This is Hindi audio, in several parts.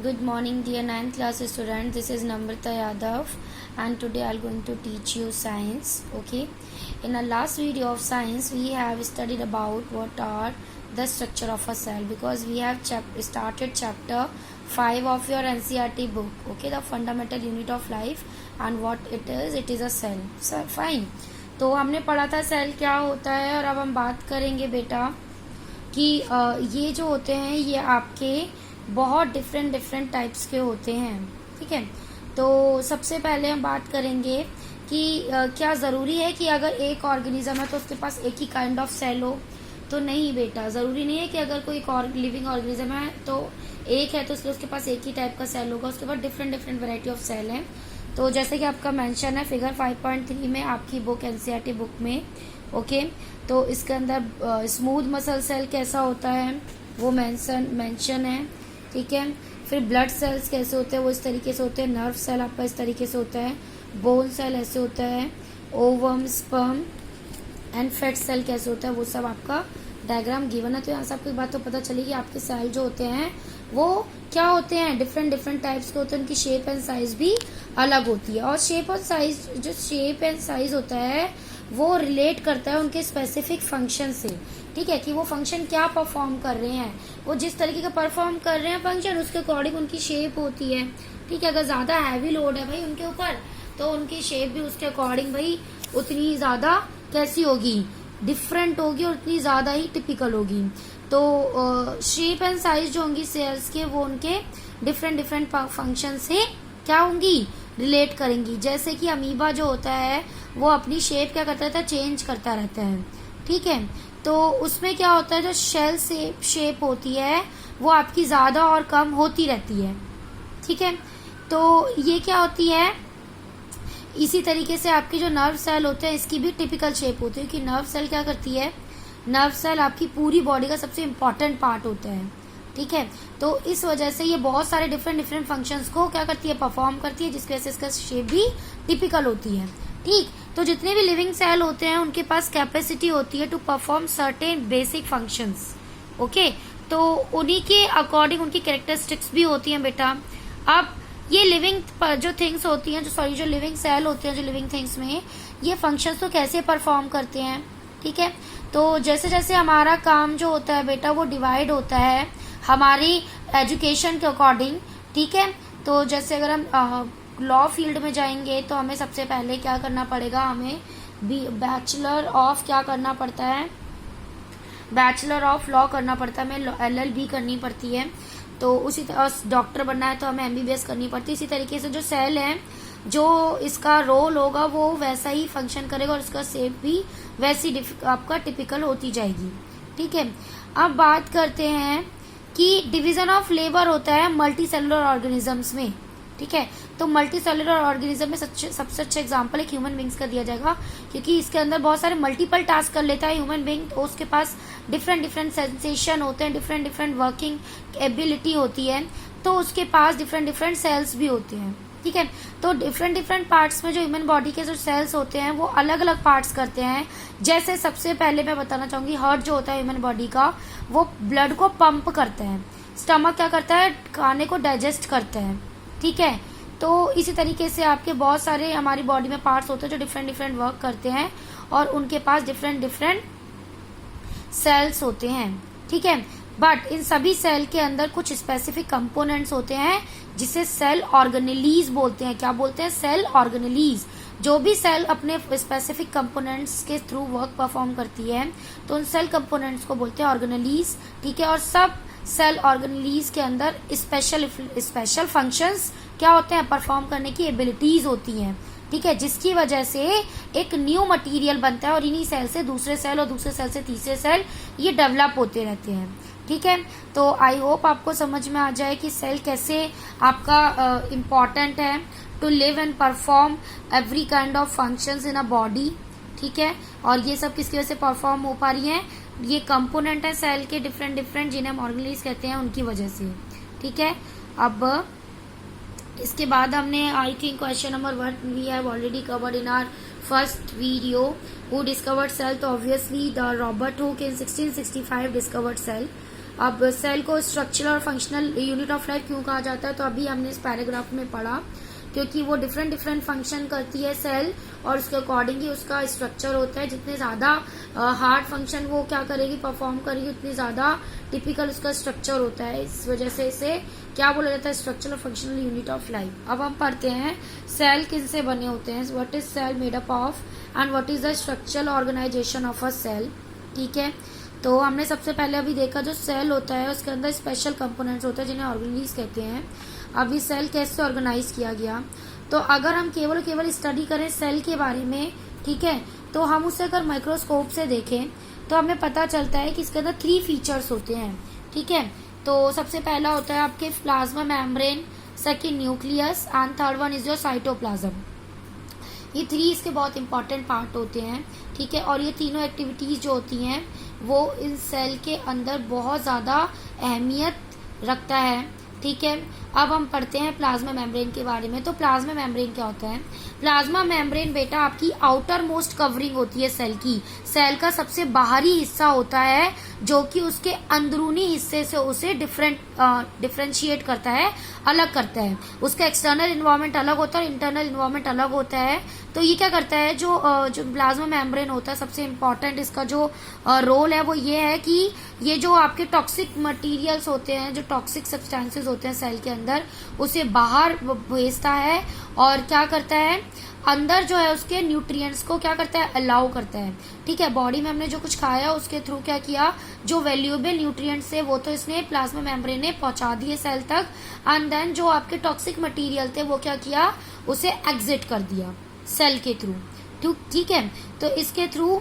Good morning, dear 9th class student. This is Namrata Yadav, and today I am going to teach you science. Okay. In our last video of science, we have studied about what are the structure of a cell, because we have started chapter 5 of your NCERT book. Okay, the fundamental unit of life and what it is. It is a cell. So fine. तो हमने पढ़ा था सेल क्या होता है, और अब हम बात करेंगे बेटा कि ये जो होते हैं ये आपके बहुत डिफरेंट टाइप्स के होते हैं. ठीक है, तो सबसे पहले हम बात करेंगे कि क्या ज़रूरी है कि अगर एक ऑर्गेनिज्म है तो उसके पास एक ही काइंड ऑफ सेल हो. तो नहीं बेटा, ज़रूरी नहीं है कि अगर कोई लिविंग ऑर्गेनिज्म है तो एक है तो इसलिए उसके पास एक ही टाइप का सेल होगा. उसके बाद डिफरेंट वैरायटी ऑफ सेल हैं. तो जैसे कि आपका मेंशन है फिगर 5.3 में आपकी बुक एनसीईआरटी बुक में. ओके, तो इसके अंदर स्मूथ मसल सेल कैसा होता है वो मेंशन है. ठीक है, फिर ब्लड सेल्स कैसे होते हैं वो इस तरीके से होते हैं. नर्व सेल आपका इस तरीके से होता है. बोन सेल ऐसे होता है. Ovum, sperm and fat cell कैसे होता है वो सब आपका डायग्राम गिवन है. तो यहाँ से आपको एक बात तो पता चली कि आपके सेल जो होते हैं वो क्या होते हैं, डिफरेंट टाइप्स के होते हैं. उनकी शेप एंड साइज भी अलग होती है. और शेप एंड साइज होता है वो रिलेट करता है उनके स्पेसिफिक फंक्शन से. ठीक है, कि वो फंक्शन क्या परफॉर्म कर रहे हैं, वो जिस तरीके का परफॉर्म कर रहे हैं फंक्शन उसके अकॉर्डिंग उनकी शेप होती है. ठीक है, अगर ज्यादा हैवी लोड है भाई उनके ऊपर तो उनकी शेप भी उसके अकॉर्डिंग भाई उतनी ज्यादा कैसी होगी, डिफरेंट होगी और उतनी ज्यादा ही टिपिकल होगी. तो शेप एंड साइज जो होंगी सेल्स के वो उनके डिफरेंट फंक्शन से क्या होंगी, रिलेट करेंगी. जैसे कि अमीबा जो होता है वो अपनी शेप क्या करता रहता है, चेंज करता रहता है. ठीक है, तो उसमें क्या होता है जो शेल शेप होती है वो आपकी ज्यादा और कम होती रहती है. ठीक है, तो ये क्या होती है, इसी तरीके से आपके जो नर्व सेल होते हैं इसकी भी टिपिकल शेप होती है. कि नर्व सेल क्या करती है, नर्व सेल आपकी पूरी बॉडी का सबसे इम्पोर्टेंट पार्ट होता है. ठीक है, तो इस वजह से ये बहुत सारे डिफरेंट फंक्शंस को क्या करती है, परफॉर्म करती है, जिसकी वजह से इसका शेप भी टिपिकल होती है. ठीक, तो जितने भी लिविंग सेल होते हैं उनके पास कैपेसिटी होती है to perform certain basic functions. Okay, तो उन्हीं के अकॉर्डिंग उनकी कैरेक्टरिस्टिक्स भी होती हैं बेटा. अब ये लिविंग जो थिंग्स होती हैं, जो लिविंग सेल होते हैं, जो लिविंग थिंग्स में ये फंक्शंस तो कैसे परफॉर्म करते हैं. ठीक है, तो जैसे जैसे हमारा काम जो होता है बेटा वो डिवाइड होता है हमारी एजुकेशन के अकॉर्डिंग. ठीक है, तो जैसे अगर हम लॉ फील्ड में जाएंगे तो हमें सबसे पहले क्या करना पड़ेगा, हमें बैचलर ऑफ क्या करना पड़ता है, बैचलर ऑफ लॉ करना पड़ता है. हमें LLB करनी पड़ती है. तो उसी तरह डॉक्टर बनना है तो हमें MBBS करनी पड़ती है. इसी तरीके से जो सेल है जो इसका रोल होगा वो वैसा ही फंक्शन करेगा और इसका शेप भी वैसी आपका टिपिकल होती जाएगी. ठीक है, अब बात करते हैं कि डिवीजन ऑफ लेबर होता है मल्टी सेलुलर ऑर्गेनिजम्स में. ठीक है, तो मल्टी सेलुलर ऑर्गेनिज्म में सबसे अच्छा एग्जांपल एक ह्यूमन बींग्स का दिया जाएगा, क्योंकि इसके अंदर बहुत सारे मल्टीपल टास्क कर लेता है ह्यूमन बींग. तो उसके पास डिफरेंट सेंसेशन होते हैं, डिफरेंट वर्किंग एबिलिटी होती है. तो उसके पास डिफरेंट सेल्स भी होते हैं. ठीक है, तो डिफरेंट पार्ट्स में जो ह्यूमन बॉडी के जो सेल्स होते हैं वो अलग पार्ट्स करते हैं. जैसे सबसे पहले मैं बताना चाहूंगी, हार्ट जो होता है ह्यूमन बॉडी का वो ब्लड को पंप करता है. स्टमक क्या करता है, खाने को डाइजेस्ट करता है. ठीक है, तो इसी तरीके से आपके बहुत सारे हमारी बॉडी में पार्ट्स होते हैं जो डिफरेंट वर्क करते हैं और उनके पास डिफरेंट सेल्स होते हैं. ठीक है, बट इन सभी सेल के अंदर कुछ स्पेसिफिक कंपोनेंट्स होते हैं जिसे सेल ऑर्गेनेलीज बोलते हैं. क्या बोलते हैं, सेल ऑर्गेनेलीज. जो भी सेल अपने स्पेसिफिक कंपोनेंट्स के थ्रू वर्क परफॉर्म करती है तो उन सेल कंपोनेंट्स को बोलते हैं ऑर्गेनेलीज. ठीक है, और सब सेल ऑर्गेनेलीज के अंदर स्पेशल फंक्शंस क्या होते हैं, परफॉर्म करने की एबिलिटीज होती हैं. ठीक है, जिसकी वजह से एक न्यू मटेरियल बनता है और इन्हीं सेल से दूसरे सेल और दूसरे सेल से तीसरे सेल ये डेवलप होते रहते हैं. ठीक है, तो आई होप आपको समझ में आ जाए कि सेल कैसे आपका इम्पॉर्टेंट है to live and perform every kind of functions in a body. ठीक है, और ये सब किसकी वजह से परफॉर्म हो पा रही हैं, ये कंपोनेंट है सेल के डिफरेंट जिन्हें हम ऑर्गेनेलीज कहते हैं उनकी वजह से. ठीक है, अब इसके बाद हमने I think question number 1 we have already covered in our first video. Who discovered cell, तो obviously the Robert Hooke in 1665 discovered cell. अब सेल को स्ट्रक्चरल और फंक्शनल यूनिट ऑफ लाइफ क्यों कहा जाता है, तो अभी हमने इस पैराग्राफ में पढ़ा, क्योंकि वो डिफरेंट फंक्शन करती है सेल और उसके अकॉर्डिंग ही उसका स्ट्रक्चर होता है। जितने ज्यादा हार्ड फंक्शन वो क्या करेगी, परफॉर्म करेगी, उतनी ज्यादा टिपिकल उसका स्ट्रक्चर होता है। इस वजह से इसे क्या बोला जाता है, स्ट्रक्चरल और फंक्शनल यूनिट ऑफ लाइफ। अब हम पढ़ते हैं सेल किनसे बने होते हैं, what is cell made up of and what is the structural organisation of a cell. ठीक है, तो हमने सबसे पहले अभी देखा जो सेल होता है उसके अंदर स्पेशल कंपोनेंट्स होते हैं जिन्हें ऑर्गेनेल्स कहते हैं। अभी सेल कैसे ऑर्गेनाइज किया गया, तो अगर हम केवल स्टडी करें सेल के बारे में, ठीक है, तो हम उसे अगर माइक्रोस्कोप से देखें तो हमें पता चलता है कि इसके अंदर 3 फीचर्स होते हैं। ठीक है, तो सबसे पहला होता है आपके plasma membrane, second nucleus and third one is your cytoplasm. ये 3 इसके बहुत इंपॉर्टेंट पार्ट होते हैं। ठीक है, और ये तीनों एक्टिविटीज जो होती हैं वो इन सेल के अंदर बहुत ज्यादा अहमियत रखता है। ठीक है, अब हम पढ़ते हैं प्लाज्मा मेम्ब्रेन के बारे में। तो प्लाज्मा मेम्ब्रेन क्या होता है, प्लाज्मा मेम्ब्रेन बेटा आपकी आउटर मोस्ट कवरिंग होती है सेल की, सेल का सबसे बाहरी हिस्सा होता है जो कि उसके अंदरूनी हिस्से से उसे डिफरेंशिएट करता है, अलग करता है। उसका एक्सटर्नल इन्वायरमेंट अलग होता है और इंटरनल इन्वायरमेंट अलग होता है। तो ये क्या करता है, जो प्लाज्मा मेम्ब्रेन होता है सबसे इम्पोर्टेंट इसका जो रोल है वो ये है कि ये जो आपके टॉक्सिक मटेरियल्स होते हैं, जो टॉक्सिक सब्सटेंसेस होते हैं सेल के अंदर, उसे बाहर भेजता है और क्या करता है, अंदर जो है उसके न्यूट्रिएंट्स को क्या करता है, अलाउ करता है। ठीक है, बॉडी में हमने जो कुछ खाया उसके थ्रू क्या किया, जो वैल्यूएबल न्यूट्रिएंट्स है वो तो इसने प्लाज्मा मेम्ब्रेन ने पहुंचा दिए सेल तक, एंड देन जो आपके टॉक्सिक मटेरियल थे वो क्या किया, उसे एग्जिट कर दिया सेल के थ्रू। ठीक है, तो इसके थ्रू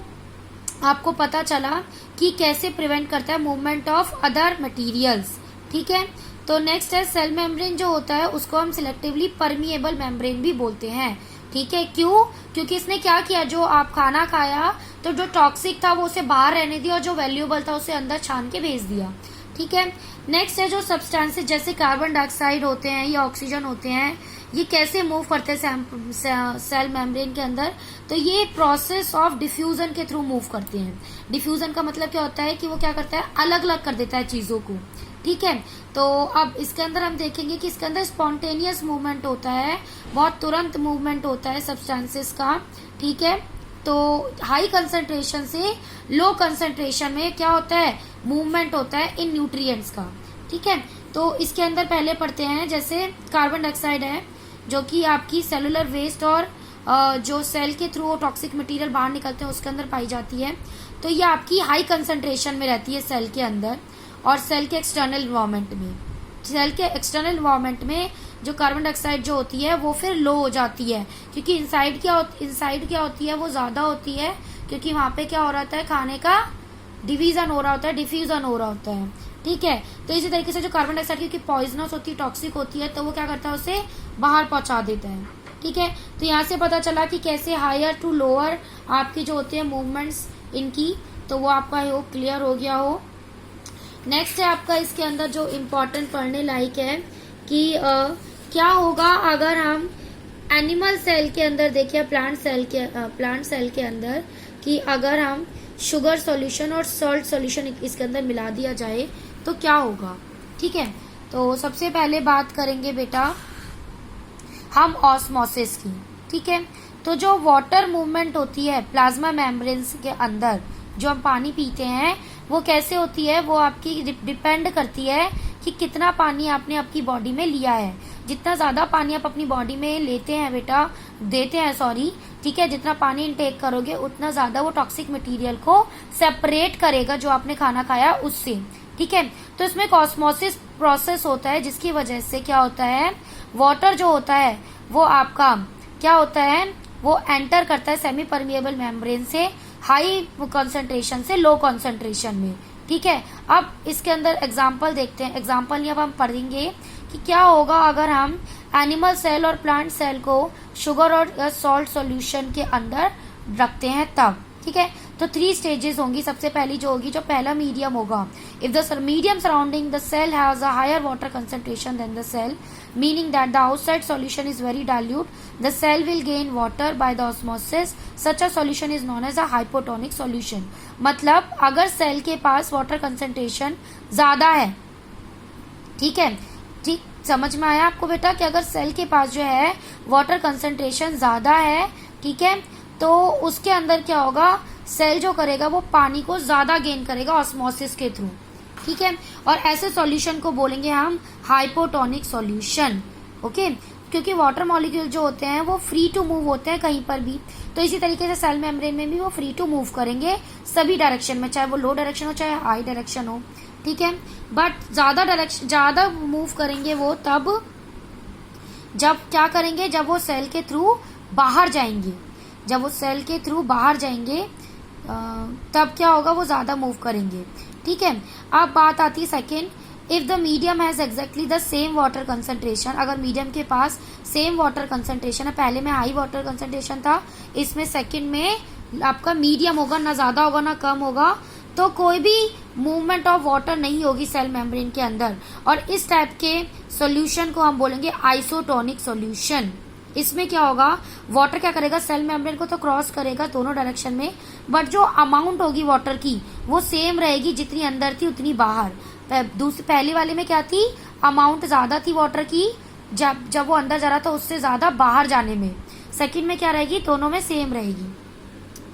आपको पता चला कि कैसे प्रिवेंट करता है मूवमेंट ऑफ अदर मटेरियल्स। ठीक है, तो नेक्स्ट है सेल मेम्ब्रेन जो होता है उसको हम सिलेक्टिवली परमिएबल मेम्ब्रेन भी बोलते हैं। ठीक है, क्यों, क्योंकि इसने क्या किया, जो आप खाना खाया तो जो टॉक्सिक था वो उसे बाहर रहने दिया और जो वैल्यूएबल था उसे अंदर छान के भेज दिया। ठीक है, नेक्स्ट है जो सब्सटेंसेस जैसे कार्बन डाइऑक्साइड होते हैं या ऑक्सीजन होते हैं, ये कैसे मूव करते हैं सेल मेम्ब्रेन के अंदर, तो ये प्रोसेस ऑफ डिफ्यूजन के थ्रू मूव करते हैं। डिफ्यूजन का मतलब क्या होता है कि वो क्या करता है, अलग अलग कर देता है चीजों को। ठीक है, तो अब इसके अंदर हम देखेंगे कि इसके अंदर स्पॉन्टेनियस मूवमेंट होता है, बहुत तुरंत मूवमेंट होता है सब्सटेंसेस का। ठीक है, तो हाई कंसंट्रेशन से लो कंसंट्रेशन में क्या होता है, मूवमेंट होता है इन न्यूट्रिएंट्स का। ठीक है, तो इसके अंदर पहले पढ़ते हैं, जैसे कार्बन डाइऑक्साइड है जो कि आपकी सेलुलर वेस्ट और जो सेल के थ्रू टॉक्सिक मटेरियल बाहर निकलते हैं उसके अंदर पाई जाती है। तो ये आपकी हाई कंसंट्रेशन में रहती है सेल के अंदर और सेल के एक्सटर्नल इन्वायरमेंट में। सेल के एक्सटर्नल इन्वायरमेंट में जो कार्बन डाइऑक्साइड जो होती है वो फिर लो हो जाती है, क्योंकि इनसाइड क्या होती है, वो ज्यादा होती है, क्योंकि वहां पे क्या हो रहा है, खाने का डिवीजन हो रहा होता है, डिफ्यूजन हो रहा होता है। ठीक है, तो इसी तरीके से जो कार्बन डाइऑक्साइड क्योंकि पॉइजनस होती है, टॉक्सिक होती है, तो वो क्या करता है, उसे बाहर पहुंचा देता है। ठीक है, तो यहाँ से पता चला कि कैसे हायर टू लोअर आपकी जो होती है मूवमेंट्स इनकी, तो वो आपका होप क्लियर हो गया हो। नेक्स्ट है आपका इसके अंदर जो इम्पोर्टेंट पढ़ने लायक है कि क्या होगा अगर हम एनिमल सेल के अंदर देखिए, प्लांट सेल के अंदर कि अगर हम शुगर सॉल्यूशन और सॉल्ट सॉल्यूशन इसके अंदर मिला दिया जाए तो क्या होगा। ठीक है, तो सबसे पहले बात करेंगे बेटा हम ऑस्मोसिस की। ठीक है, तो जो वाटर मूवमेंट होती है प्लाज्मा मेम्ब्रेन्स के अंदर, जो हम पानी पीते हैं वो कैसे होती है, वो आपकी डिपेंड करती है कि कितना पानी आपने आपकी बॉडी में लिया है। जितना ज्यादा पानी आप अपनी बॉडी में देते हैं, ठीक है, जितना पानी इनटेक करोगे उतना ज्यादा वो टॉक्सिक मटेरियल को सेपरेट करेगा जो आपने खाना खाया उससे। ठीक है, तो इसमें ऑस्मोसिस प्रोसेस होता है जिसकी वजह से क्या होता है, वाटर जो होता है वो आपका क्या होता है, वो एंटर करता है सेमी परमिएबल मेम्ब्रेन से हाई कंसंट्रेशन से लो कंसंट्रेशन में। ठीक है, अब इसके अंदर एग्जांपल देखते हैं। एग्जांपल अब हम पढ़ेंगे कि क्या होगा अगर हम एनिमल सेल और प्लांट सेल को शुगर और सॉल्ट सॉल्यूशन के अंदर रखते हैं तब। ठीक है, तो 3 स्टेजेस होंगी। सबसे पहली जो होगी, जो पहला मीडियम होगा, if the medium surrounding the cell has a higher water concentration than the cell, meaning that the outside solution is very dilute, the cell will gain water by the osmosis. Such a solution is known as a hypotonic solution. मतलब अगर सेल के पास वाटर कंसंट्रेशन ज्यादा है, ठीक है, ठीक समझ में आया आपको बेटा, कि अगर सेल के पास जो है वाटर कंसंट्रेशन ज्यादा है, ठीक है, तो उसके अंदर क्या होगा, सेल जो करेगा वो पानी को ज्यादा गेन करेगा ऑस्मोसिस के थ्रू, ठीक है। और ऐसे सॉल्यूशन को बोलेंगे हम हाइपोटोनिक सॉल्यूशन, ओके, क्योंकि वाटर मॉलिक्यूल जो होते हैं वो फ्री टू मूव होते हैं कहीं पर भी, तो इसी तरीके से सेल मेम्ब्रेन में भी वो फ्री टू मूव करेंगे सभी डायरेक्शन में, चाहे वो लो डायरेक्शन हो चाहे हाई डायरेक्शन हो, ठीक है। बट ज्यादा मूव करेंगे वो तब जब क्या करेंगे, जब वो सेल के थ्रू बाहर जाएंगे, जब वो सेल के थ्रू बाहर जाएंगे तब क्या होगा, वो ज्यादा मूव करेंगे, ठीक है। अब बात आती है second, if the medium has exactly the same water concentration, अगर मीडियम के पास सेम वाटर कंसंट्रेशन है, पहले में हाई वाटर कंसंट्रेशन था, इसमें सेकेंड में आपका मीडियम होगा, ना ज्यादा होगा ना कम होगा, तो कोई भी मूवमेंट ऑफ वाटर नहीं होगी सेल मेम्ब्रेन के अंदर, और इस टाइप के सॉल्यूशन को हम बोलेंगे आइसोटोनिक सॉल्यूशन। इसमें क्या होगा, वाटर क्या करेगा, सेल मेम्ब्रेन को तो क्रॉस करेगा दोनों डायरेक्शन में, बट जो अमाउंट होगी वाटर की वो सेम रहेगी, जितनी अंदर थी उतनी बाहर। पहली वाले में क्या थी, अमाउंट ज्यादा थी वाटर की, जब वो अंदर जा रहा था उससे ज्यादा बाहर जाने में। सेकंड में क्या रहेगी, दोनों में सेम रहेगी।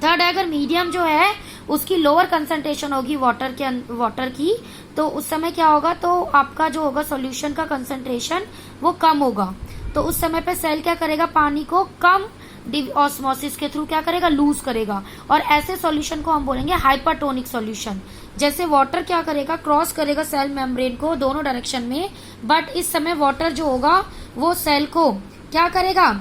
थर्ड है, अगर मीडियम जो है उसकी लोअर कंसंट्रेशन होगी वाटर की, तो उस समय क्या होगा, तो आपका जो होगा सॉल्यूशन का कंसंट्रेशन वो कम होगा, तो उस समय पे सेल क्या करेगा, पानी को कम ऑस्मोसिस के थ्रू क्या करेगा, लूज करेगा, और ऐसे सॉल्यूशन को हम बोलेंगे हाइपरटोनिक सॉल्यूशन। जैसे वाटर क्या करेगा, क्रॉस करेगा सेल मेम्ब्रेन को दोनों डायरेक्शन में, बट इस समय वाटर जो होगा वो सेल को क्या करेगा,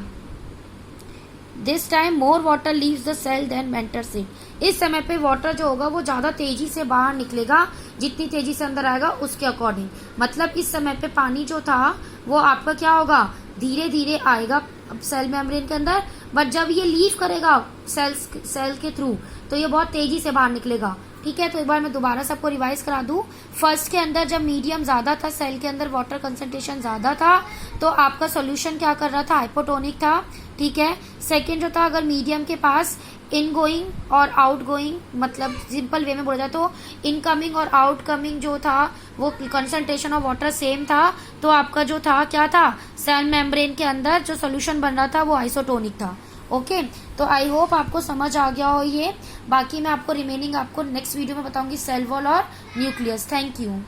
this time more water leaves the cell than enters it. इस समय पे वाटर जो होगा वो ज्यादा तेजी से बाहर निकलेगा, जितनी तेजी से अंदर आएगा उसके अकॉर्डिंग। मतलब इस समय पे पानी जो था वो आपका क्या होगा, धीरे धीरे आएगा सेल मेम्ब्रेन के अंदर, बट जब ये लीव करेगा सेल के थ्रू तो ये बहुत तेजी से बाहर निकलेगा, ठीक है। तो एक बार मैं दोबारा सबको रिवाइज करा दूं। फर्स्ट के अंदर जब मीडियम ज्यादा था, सेल के अंदर वाटर कंसंट्रेशन ज्यादा था, तो आपका सॉल्यूशन क्या कर रहा था, हाइपोटोनिक था, ठीक है। सेकेंड जो था, अगर मीडियम के पास इनगोइंग और आउटगोइंग, मतलब सिंपल वे में बोला जाए तो इनकमिंग और आउटकमिंग जो था वो कंसंट्रेशन ऑफ वाटर सेम था, तो आपका जो था क्या था, सेल मेम्ब्रेन के अंदर जो सोल्यूशन बन रहा था वो आइसोटोनिक था, ओके। तो आई होप आपको समझ आ गया हो ये। बाकी मैं आपको रिमेनिंग आपको नेक्स्ट वीडियो में बताऊंगी सेल वॉल और न्यूक्लियस। Thank you.